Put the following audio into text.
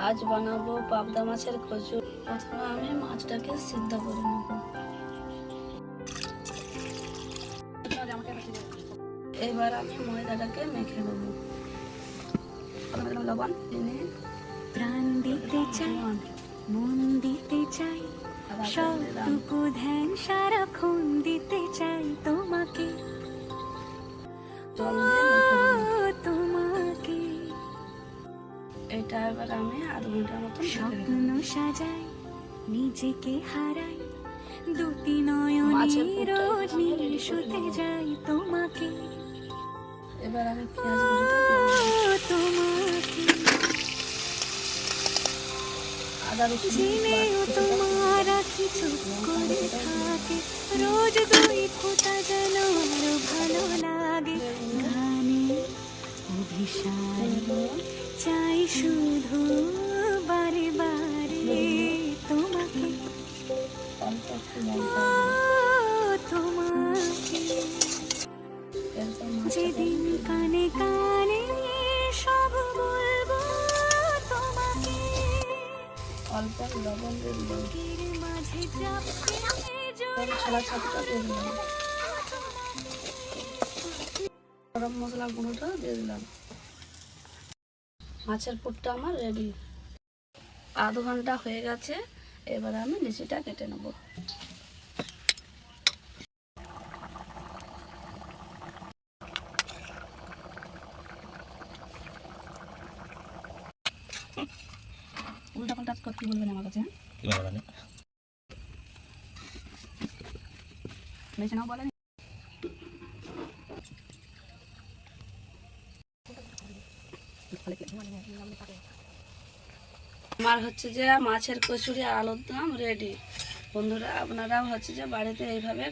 আজ বানাবো পাবদা মাছের কচুরি। প্রথমে আমি মাছটাকে সিদ্ধ করে নেব। এবার আমি ময়দাটাকে মেখে নেব। লবণ চিনি, প্রাণ দিতে চাই, মন দিতে চাই, সবটুকু ধ্যান সারাক্ষণ দিতে চাই তোমাকে, তোমাকে। এটা এবার আমি আধ ঘন্টার মতন স্বপ্ন সাজাই, নিজেকে হারাই, দুটি নয়নে রোজ নিশুতে যাই তোমাকে, এবার আমি পেঁয়াজ তোমাকে। আদা রসুন জেনেও তোমার আখি চুপ করে থাকে, রোজ দুই ফোঁটা যেন আরো ভালো লাগে। গানে অভিশাপ চাই শুধু বারে বারে তোমাকে, তোমাকে। যেদিন কানে কানে সব বলবো তোমাকে, অল্প লবণ দিয়ে দিলাম, মাঝে ছোলা ছাতুটা দিয়ে দিলাম, গরম মশলা গুঁড়োটা দিয়ে দিলাম। মাছের পুরটা আমার রেডি। আধ ঘন্টা হয়ে গেছে। এবার আমি লিচিটা কেটে নেব। উল্টা পাল্টা করতে বলবেন আমার কাছে, বেছে নাও বলেন। আমার হচ্ছে যে মাছের কচুরি আলুর দম রেডি। বন্ধুরা আপনারাও হচ্ছে যে বাড়িতে এইভাবে